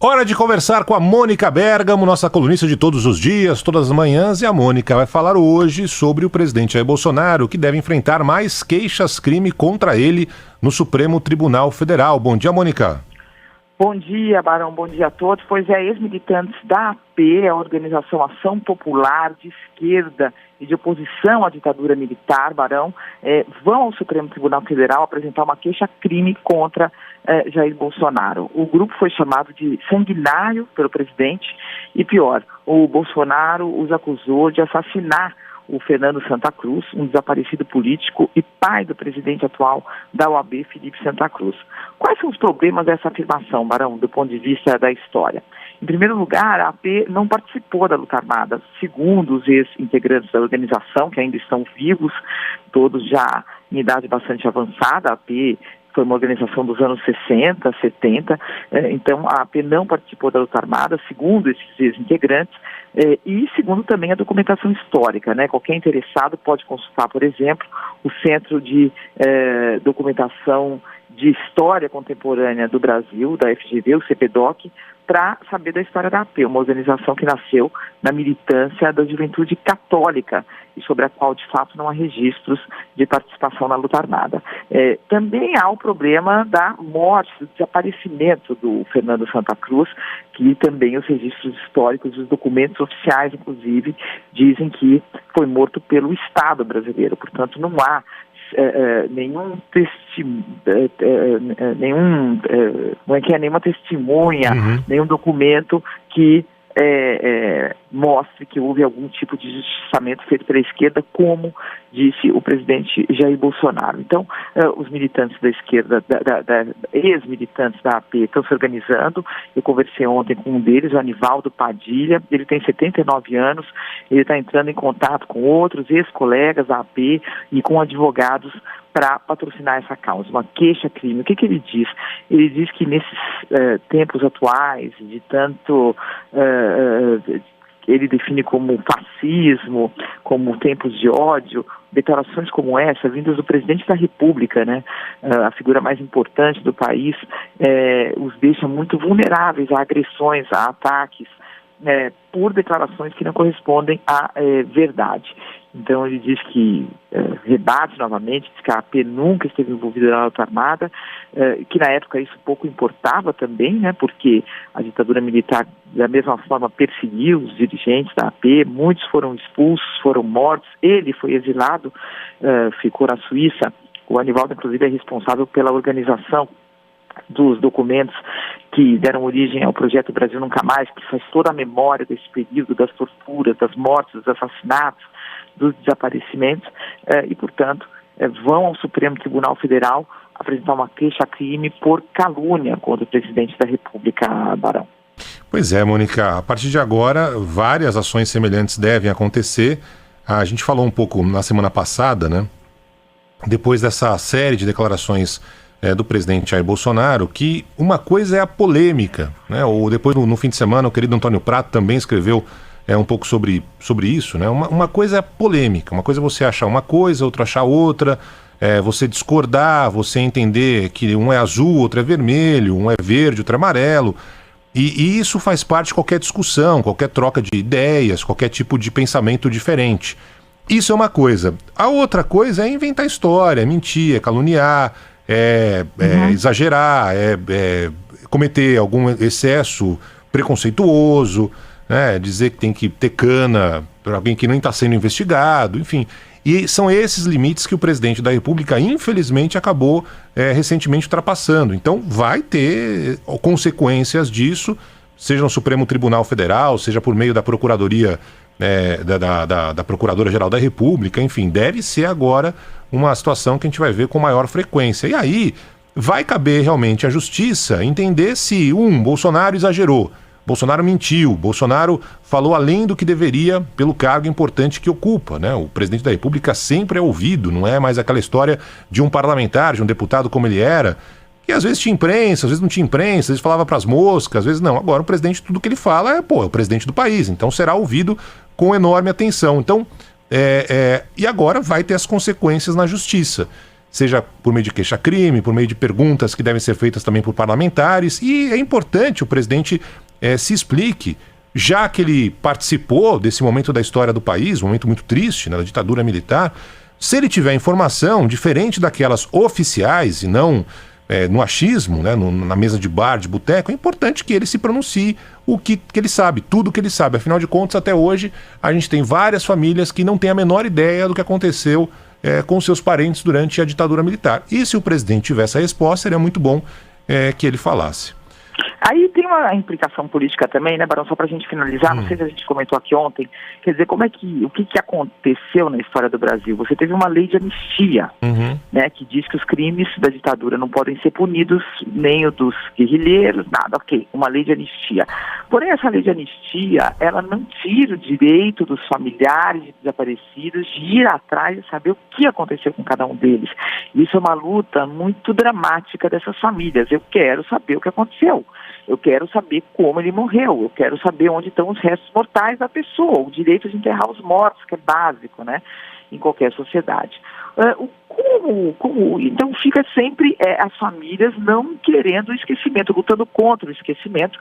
Hora de conversar com a Mônica Bergamo, nossa colunista de todos os dias, todas as manhãs, e a Mônica vai falar hoje sobre o presidente Jair Bolsonaro, que deve enfrentar mais queixas-crime contra ele no Supremo Tribunal Federal. Bom dia, Mônica. Bom dia, Barão, bom dia a todos. Pois é, ex-militantes da AP, a Organização Ação Popular de Esquerda e de oposição à ditadura militar, Barão, vão ao Supremo Tribunal Federal apresentar uma queixa-crime contra Jair Bolsonaro. O grupo foi chamado de sanguinário pelo presidente e, pior, o Bolsonaro os acusou de assassinar o Fernando Santa Cruz, um desaparecido político e pai do presidente atual da OAB, Felipe Santa Cruz. Quais são os problemas dessa afirmação, Barão, do ponto de vista da história? Em primeiro lugar, a AP não participou da luta armada. Segundo os ex-integrantes da organização, que ainda estão vivos, todos já em idade bastante avançada, a AP foi uma organização dos anos 60, 70, então a AP não participou da luta armada, segundo esses ex-integrantes, e segundo também a documentação histórica, né? Qualquer interessado pode consultar, por exemplo, o Centro de Documentação de História Contemporânea do Brasil, da FGV, o CPDOC, para saber da história da AP, uma organização que nasceu na militância da juventude católica e sobre a qual, de fato, não há registros de participação na luta armada. Também há o problema da morte, do desaparecimento do Fernando Santa Cruz, que também os registros históricos, os documentos oficiais, inclusive, dizem que foi morto pelo Estado brasileiro. Portanto, não há nenhuma testemunha, nenhum documento que mostre que houve algum tipo de justiçamento feito pela esquerda, como disse o presidente Jair Bolsonaro. Então, os militantes da esquerda, ex-militantes da AP, estão se organizando. Eu conversei ontem com um deles, o Anivaldo Padilha. Ele tem 79 anos, ele está entrando em contato com outros ex-colegas da AP e com advogados para patrocinar essa causa, uma queixa-crime. O que ele diz? Ele diz que nesses tempos atuais, de tanto ele define como fascismo, como tempos de ódio, declarações como essa, vindas do presidente da República, né, a figura mais importante do país, os deixa muito vulneráveis a agressões, a ataques, por declarações que não correspondem à verdade. Então ele diz que rebate novamente, diz que a AP nunca esteve envolvida na luta armada, que na época isso pouco importava também, né, porque a ditadura militar da mesma forma perseguiu os dirigentes da AP, muitos foram expulsos, foram mortos, ele foi exilado, ficou na Suíça. O Anivaldo, inclusive, é responsável pela organização dos documentos que deram origem ao projeto Brasil Nunca Mais, que faz toda a memória desse período, das torturas, das mortes, dos assassinatos, dos desaparecimentos, e, portanto, vão ao Supremo Tribunal Federal apresentar uma queixa-crime por calúnia contra o presidente da República, Barão. Pois é, Mônica, a partir de agora, várias ações semelhantes devem acontecer. A gente falou um pouco na semana passada, né? Depois dessa série de declarações do presidente Jair Bolsonaro, que uma coisa é a polêmica, né? Ou depois, no fim de semana, o querido Antônio Prato também escreveu um pouco sobre isso, né? Uma coisa é polêmica, uma coisa é você achar uma coisa, outra achar outra, você discordar, você entender que um é azul, outro é vermelho, um é verde, outro é amarelo, e isso faz parte de qualquer discussão, qualquer troca de ideias, qualquer tipo de pensamento diferente. Isso é uma coisa. A outra coisa é inventar história, é mentir, é caluniar, exagerar, cometer algum excesso preconceituoso, né, dizer que tem que ter cana para alguém que nem está sendo investigado, enfim. E são esses limites que o presidente da República, infelizmente, acabou recentemente ultrapassando. Então vai ter consequências disso, seja no Supremo Tribunal Federal, seja por meio da Procuradoria, da Procuradora-Geral da República, enfim, deve ser agora uma situação que a gente vai ver com maior frequência. E aí vai caber realmente à Justiça entender se, Bolsonaro exagerou, Bolsonaro mentiu, Bolsonaro falou além do que deveria pelo cargo importante que ocupa, né? O presidente da República sempre é ouvido, não é mais aquela história de um parlamentar, de um deputado como ele era, que às vezes tinha imprensa, às vezes não tinha imprensa, às vezes falava para as moscas, às vezes não. Agora o presidente, tudo que ele fala é o presidente do país, então será ouvido com enorme atenção. Então, e agora vai ter as consequências na Justiça. seja por meio de queixa-crime, por meio de perguntas que devem ser feitas também por parlamentares, e é importante o presidente se explique, já que ele participou desse momento da história do país, um momento muito triste, né, da ditadura militar. Se ele tiver informação diferente daquelas oficiais e não no achismo, né, na mesa de bar, de boteco, é importante que ele se pronuncie o que ele sabe, tudo que ele sabe. Afinal de contas, até hoje, a gente tem várias famílias que não têm a menor ideia do que aconteceu com seus parentes durante a ditadura militar. E se o presidente tivesse a resposta, seria muito bom que ele falasse. Aí tem uma implicação política também, né, Barão, só para a gente finalizar, não sei se a gente comentou aqui ontem, quer dizer, o que aconteceu na história do Brasil? Você teve uma lei de anistia, né, que diz que os crimes da ditadura não podem ser punidos, nem o dos guerrilheiros, nada, ok, uma lei de anistia. Porém, essa lei de anistia, ela não tira o direito dos familiares de desaparecidos de ir atrás e saber o que aconteceu com cada um deles. Isso é uma luta muito dramática dessas famílias. Eu quero saber o que aconteceu. Eu quero saber como ele morreu, eu quero saber onde estão os restos mortais da pessoa, o direito de enterrar os mortos, que é básico, né, em qualquer sociedade. Então fica sempre as famílias não querendo o esquecimento, lutando contra o esquecimento,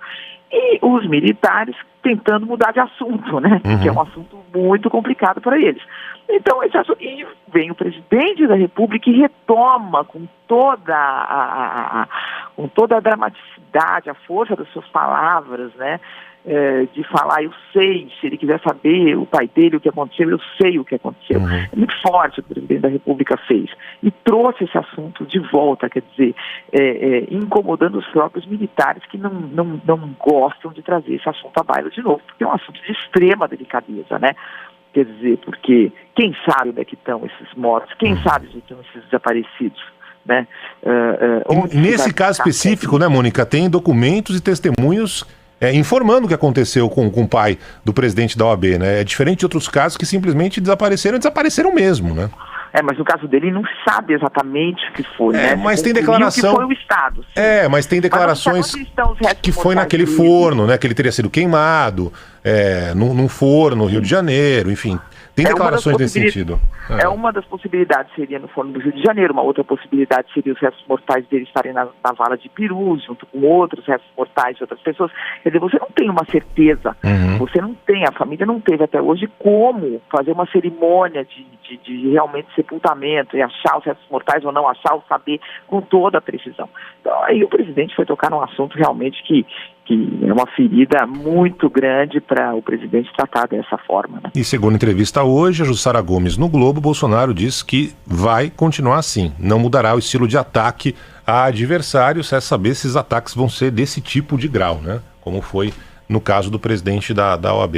e os militares tentando mudar de assunto, né, que é um assunto muito complicado para eles. Então, e vem o presidente da República e retoma com toda a dramaticidade, a força das suas palavras, né, de falar, eu sei, se ele quiser saber o pai dele, o que aconteceu, eu sei o que aconteceu. É muito forte o que o presidente da República fez. E trouxe esse assunto de volta, quer dizer, incomodando os próprios militares que não gostam de trazer esse assunto à baila de novo, porque é um assunto de extrema delicadeza, né? Quer dizer, porque quem sabe onde é que estão esses mortos, quem sabe onde estão esses desaparecidos, né? Nesse caso específico, né, Mônica, tem documentos e testemunhos informando o que aconteceu com o pai do presidente da OAB, né? É diferente de outros casos que simplesmente desapareceram mesmo, né? Mas no caso dele não sabe exatamente o que foi, né? Mas tem declaração... que foi o Estado. Sim. Mas tem declarações que foi naquele forno, né? Que ele teria sido queimado num forno no Rio de Janeiro, enfim... Tem declarações nesse sentido. Uma das possibilidades seria no Forno do Rio de Janeiro, uma outra possibilidade seria os restos mortais dele estarem na vala de Pirus, junto com outros restos mortais de outras pessoas. Quer dizer, você não tem uma certeza, você não tem, a família não teve até hoje como fazer uma cerimônia de realmente sepultamento e achar os restos mortais ou não achar, ou saber com toda a precisão. Então aí o presidente foi tocar num assunto realmente que é uma ferida muito grande para o presidente tratar dessa forma, né? E segundo a entrevista hoje, a Jussara Gomes no Globo, Bolsonaro diz que vai continuar assim, não mudará o estilo de ataque a adversários, é saber se esses ataques vão ser desse tipo de grau, né? Como foi no caso do presidente da OAB.